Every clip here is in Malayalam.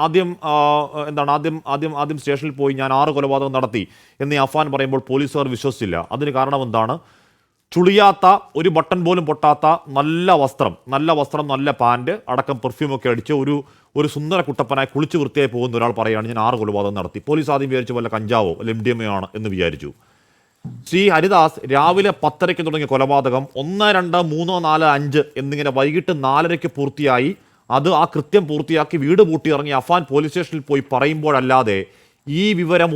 ആദ്യം എന്താണ് ആദ്യം ആദ്യം ആദ്യം സ്റ്റേഷനിൽ പോയി ഞാൻ 6 കൊലപാതകം നടത്തി എന്ന് അഫാൻ പറയുമ്പോൾ പോലീസുകാർ വിശ്വസിച്ചില്ല. അതിന് കാരണം എന്താണ്? ചുളിയാത്ത, ഒരു ബട്ടൺ പോലും പൊട്ടാത്ത നല്ല വസ്ത്രം, നല്ല പാൻറ് അടക്കം പെർഫ്യൂമൊക്കെ അടിച്ച് ഒരു സുന്ദര കുട്ടപ്പനായി കുളിച്ച് വൃത്തിയായി പോകുന്ന ഒരാൾ പറയുകയാണ് ഞാൻ 6 കൊലപാതകം നടത്തി. പോലീസ് ആദ്യം വിചാരിച്ചു വല്ല കഞ്ചാവോ അല്ല MDMA ആണ് എന്ന് വിചാരിച്ചു. ശ്രീ ഹരിദാസ്, രാവിലെ 10:30 തുടങ്ങിയ കൊലപാതകം 1, 2, 3, 4, 5 എന്നിങ്ങനെ വൈകിട്ട് 4:30 പൂർത്തിയായി. അത് ആ കൃത്യം പൂർത്തിയാക്കി വീട് പൂട്ടിയിറങ്ങി അഫാൻ പോലീസ് സ്റ്റേഷനിൽ പോയി പറയുമ്പോഴല്ലാതെ ഈ വിവരം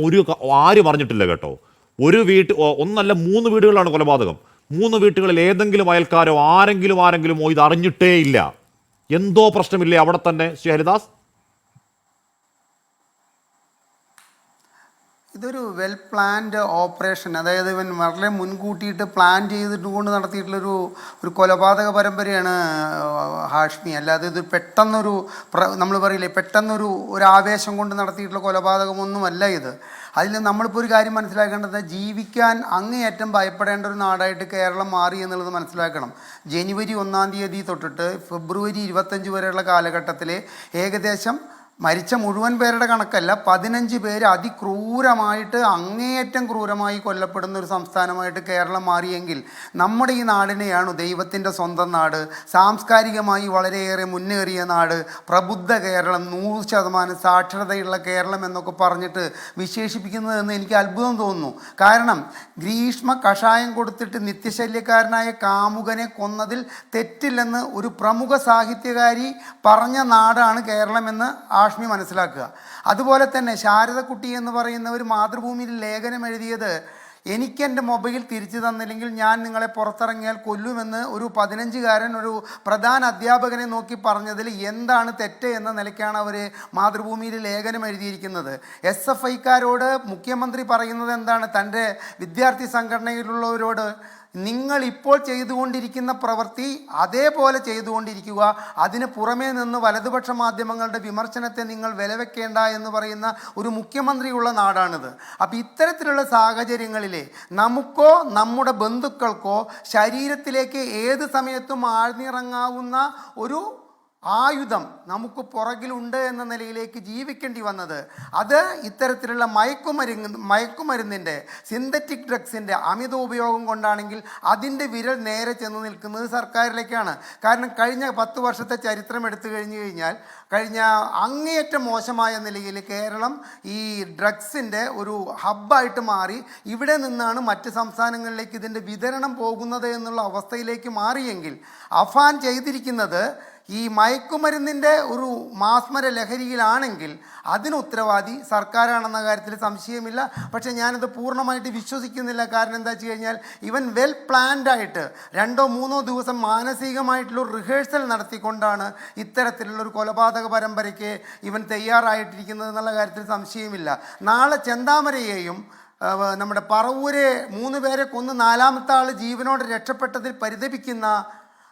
ആരും അറിഞ്ഞിട്ടില്ല കേട്ടോ. ഒരു ഒന്നല്ല 3 വീടുകളിലാണ് കൊലപാതകം. 3 വീട്ടുകളിൽ ഏതെങ്കിലും അയൽക്കാരോ ആരെങ്കിലും ഇത് അറിഞ്ഞിട്ടേ ഇല്ല. എന്തോ പ്രശ്നമില്ലേ അവിടെ തന്നെ ശ്രീ ഹരിദാസ്? ഇതൊരു വെൽ പ്ലാൻഡ് ഓപ്പറേഷൻ, അതായത് ഇവൻ വളരെ മുൻകൂട്ടിയിട്ട് പ്ലാൻ ചെയ്തിട്ട് കൊണ്ട് നടത്തിയിട്ടുള്ളൊരു കൊലപാതക പരമ്പരയാണ് ഹാഷ്മി. അല്ലാതെ ഇത് പെട്ടെന്നൊരു നമ്മൾ പറയില്ലേ പെട്ടെന്നൊരു ആവേശം കൊണ്ട് നടത്തിയിട്ടുള്ള കൊലപാതകമൊന്നുമല്ല ഇത്. അതിൽ നമ്മളിപ്പോൾ ഒരു കാര്യം മനസ്സിലാക്കേണ്ടത്, ജീവിക്കാൻ അങ്ങേയറ്റം ഭയപ്പെടേണ്ട ഒരു നാടായിട്ട് കേരളം മാറി എന്നുള്ളത് മനസ്സിലാക്കണം. ജനുവരി 1-ാം തീയതി തൊട്ടിട്ട് ഫെബ്രുവരി 25 വരെയുള്ള കാലഘട്ടത്തിൽ ഏകദേശം മരിച്ച മുഴുവൻ പേരുടെ കണക്കല്ല, 15 പേര് അതിക്രൂരമായിട്ട് അങ്ങേയറ്റം ക്രൂരമായി കൊല്ലപ്പെടുന്ന ഒരു സംസ്ഥാനമായിട്ട് കേരളം മാറിയെങ്കിൽ നമ്മുടെ ഈ നാടിനെയാണ് ദൈവത്തിൻ്റെ സ്വന്തം നാട്, സാംസ്കാരികമായി വളരെയേറെ മുന്നേറിയ നാട്, പ്രബുദ്ധ കേരളം, 100% സാക്ഷരതയുള്ള കേരളം എന്നൊക്കെ പറഞ്ഞിട്ട് വിശേഷിപ്പിക്കുന്നതെന്ന് എനിക്ക് അത്ഭുതം തോന്നുന്നു. കാരണം ഗ്രീഷ്മ കഷായം കൊടുത്തിട്ട് നിത്യശല്യക്കാരനായ കാമുകനെ കൊന്നതിൽ തെറ്റില്ലെന്ന് ഒരു പ്രമുഖ സാഹിത്യകാരി പറഞ്ഞ നാടാണ് കേരളമെന്ന് ഹാഷ്മി മനസ്സിലാക്കുക. അതുപോലെ തന്നെ ശാരദക്കുട്ടി എന്ന് പറയുന്ന ഒരു മാതൃഭൂമിയിൽ ലേഖനം എഴുതിയത്, എനിക്കെൻ്റെ മൊബൈൽ തിരിച്ചു തന്നില്ലെങ്കിൽ ഞാൻ നിങ്ങളെ പുറത്തിറങ്ങിയാൽ കൊല്ലുമെന്ന് ഒരു 15-കാരൻ ഒരു പ്രധാന അധ്യാപകനെ നോക്കി പറഞ്ഞതിൽ എന്താണ് തെറ്റ് എന്ന നിലയ്ക്കാണ് അവർ മാതൃഭൂമിയിൽ ലേഖനം എഴുതിയിരിക്കുന്നത്. SFIക്കാരോട് മുഖ്യമന്ത്രി പറയുന്നത് എന്താണ്? തൻ്റെ വിദ്യാർത്ഥി സംഘടനയിലുള്ളവരോട് നിങ്ങൾ ഇപ്പോൾ ചെയ്തുകൊണ്ടിരിക്കുന്ന പ്രവൃത്തി അതേപോലെ ചെയ്തുകൊണ്ടിരിക്കുക, അതിന് പുറമേ നിന്ന് വലതുപക്ഷ മാധ്യമങ്ങളുടെ വിമർശനത്തെ നിങ്ങൾ വിലവെക്കേണ്ട എന്ന് പറയുന്ന ഒരു മുഖ്യമന്ത്രിയുള്ള നാടാണിത്. അപ്പോൾ ഇത്തരത്തിലുള്ള സാഹചര്യങ്ങളിൽ നമുക്കോ നമ്മുടെ ബന്ധുക്കൾക്കോ ശരീരത്തിലേക്ക് ഏത് സമയത്തും ആഴ്ന്നിറങ്ങാവുന്ന ഒരു ആയുധം നമുക്ക് പുറകിലുണ്ട് എന്ന നിലയിലേക്ക് ജീവിക്കേണ്ടി വന്നത്, അത് ഇത്തരത്തിലുള്ള മയക്കുമരുന്നിൻ്റെ സിന്തറ്റിക് ഡ്രഗ്സിൻ്റെ അമിത ഉപയോഗം കൊണ്ടാണെങ്കിൽ അതിൻ്റെ വിരൽ നേരെ ചെന്ന് നിൽക്കുന്നത് സർക്കാരിലേക്കാണ്. കാരണം കഴിഞ്ഞ 10 വർഷത്തെ ചരിത്രം എടുത്തു കഴിഞ്ഞാൽ കഴിഞ്ഞ അങ്ങേയറ്റം മോശമായ നിലയിൽ കേരളം ഈ ഡ്രഗ്സിൻ്റെ ഒരു ഹബ്ബായിട്ട് മാറി. ഇവിടെ നിന്നാണ് മറ്റ് സംസ്ഥാനങ്ങളിലേക്ക് ഇതിൻ്റെ വിതരണം പോകുന്നത് എന്നുള്ള അവസ്ഥയിലേക്ക് മാറിയെങ്കിൽ അഫാൻ ചെയ്തിരിക്കുന്നത് ഈ മയക്കുമരുന്നിൻ്റെ ഒരു മാസ്മര ലഹരിയിലാണെങ്കിൽ അതിന് ഉത്തരവാദി സർക്കാരാണെന്ന കാര്യത്തിൽ സംശയമില്ല. പക്ഷേ ഞാനത് പൂർണ്ണമായിട്ട് വിശ്വസിക്കുന്നില്ല. കാരണം എന്താ വെച്ച് കഴിഞ്ഞാൽ ഇവൻ വെൽ പ്ലാൻഡ് ആയിട്ട് 2-3 ദിവസം മാനസികമായിട്ടുള്ളൊരു റിഹേഴ്സൽ നടത്തിക്കൊണ്ടാണ് ഇത്തരത്തിലുള്ളൊരു കൊലപാതക പരമ്പരയ്ക്ക് ഇവൻ തയ്യാറായിട്ടിരിക്കുന്നത് എന്നുള്ള കാര്യത്തിൽ സംശയമില്ല. നാളെ ചെന്താമരയെയും നമ്മുടെ പറവൂരെ 3 പേരെ കൊന്ന് 4ാമത്തെ ആൾ ജീവനോടെ രക്ഷപ്പെട്ടതിൽ പരിതപിക്കുന്ന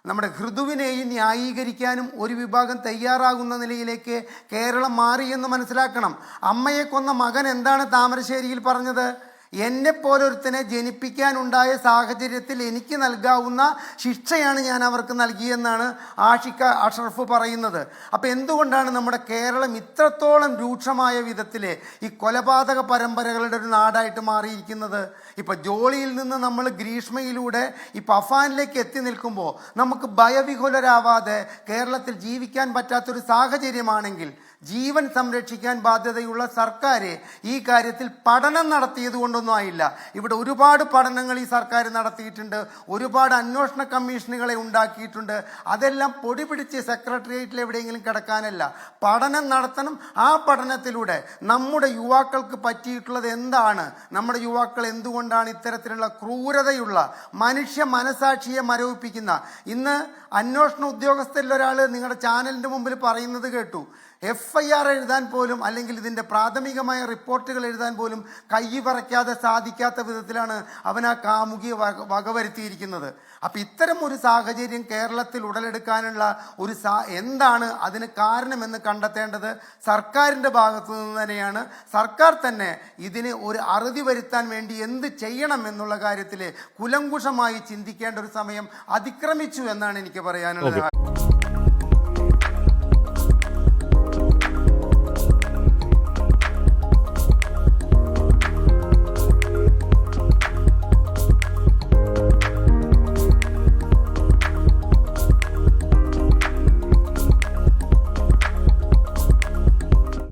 നമ്മുടെ ഹൃദുവിനെയും ന്യായീകരിക്കാനും ഒരു വിഭാഗം തയ്യാറാകുന്ന നിലയിലേക്ക് കേരളം മാറിയെന്ന് മനസ്സിലാക്കണം. അമ്മയെ കൊന്ന മകൻ എന്താണ് താമരശ്ശേരിയിൽ പറഞ്ഞത്? എന്നെപ്പോലൊരുത്തനെ ജനിപ്പിക്കാനുണ്ടായ സാഹചര്യത്തിൽ എനിക്ക് നൽകാവുന്ന ശിക്ഷയാണ് ഞാൻ അവർക്ക് നൽകിയെന്നാണ് ആഷിക അഷ്റഫ് പറയുന്നത്. അപ്പോൾ എന്തുകൊണ്ടാണ് നമ്മുടെ കേരളം ഇത്രത്തോളം രൂക്ഷമായ വിധത്തിൽ ഈ കൊലപാതക പരമ്പരകളുടെ ഒരു നാടായിട്ട് മാറിയിരിക്കുന്നത്? ഇപ്പോൾ ജോളിയിൽ നിന്ന് നമ്മൾ ഗ്രീഷ്മയിലൂടെ ഇപ്പോൾ അഫാനിലേക്ക് എത്തി നിൽക്കുമ്പോൾ നമുക്ക് ഭയവിഹുലരാവാതെ കേരളത്തിൽ ജീവിക്കാൻ പറ്റാത്തൊരു സാഹചര്യമാണെങ്കിൽ ജീവൻ സംരക്ഷിക്കാൻ ബാധ്യതയുള്ള സർക്കാർ ഈ കാര്യത്തിൽ പഠനം നടത്തിയത് കൊണ്ടൊന്നും ആയില്ല. ഇവിടെ ഒരുപാട് പഠനങ്ങൾ ഈ സർക്കാർ നടത്തിയിട്ടുണ്ട്, ഒരുപാട് അന്വേഷണ കമ്മീഷനുകളെ ഉണ്ടാക്കിയിട്ടുണ്ട്. അതെല്ലാം പൊടി പിടിച്ച് സെക്രട്ടേറിയറ്റിൽ എവിടെയെങ്കിലും കിടക്കാനല്ല, പഠനം നടത്തണം. ആ പഠനത്തിലൂടെ നമ്മുടെ യുവാക്കൾക്ക് പറ്റിയിട്ടുള്ളത് എന്താണ്, നമ്മുടെ യുവാക്കൾ എന്തുകൊണ്ടാണ് ഇത്തരത്തിലുള്ള ക്രൂരതയുള്ള മനുഷ്യ മനസാക്ഷിയെ മരവിപ്പിക്കുന്ന. ഇന്ന് അന്വേഷണ ഉദ്യോഗസ്ഥരിൽ ഒരാൾ നിങ്ങളുടെ ചാനലിൻ്റെ മുമ്പിൽ പറയുന്നത് കേട്ടു, FIR എഴുതാൻ പോലും അല്ലെങ്കിൽ ഇതിൻ്റെ പ്രാഥമികമായ റിപ്പോർട്ടുകൾ എഴുതാൻ പോലും കൈ പറയ്ക്കാതെ സാധിക്കാത്ത വിധത്തിലാണ് അവൻ ആ കാമുകിയെ വകവരുത്തിയിരിക്കുന്നത്. അപ്പം ഇത്തരം ഒരു സാഹചര്യം കേരളത്തിൽ ഉടലെടുക്കാനുള്ള ഒരു എന്താണ് അതിന് കാരണമെന്ന് കണ്ടെത്തേണ്ടത് സർക്കാരിൻ്റെ ഭാഗത്തു നിന്ന് തന്നെയാണ്. സർക്കാർ തന്നെ ഇതിന് ഒരു അറുതി വരുത്താൻ വേണ്ടി എന്ത് ചെയ്യണം എന്നുള്ള കാര്യത്തിൽ കുലങ്കുഷമായി ചിന്തിക്കേണ്ട ഒരു സമയം അതിക്രമിച്ചു എന്നാണ് എനിക്ക് പറയാനുള്ളത്.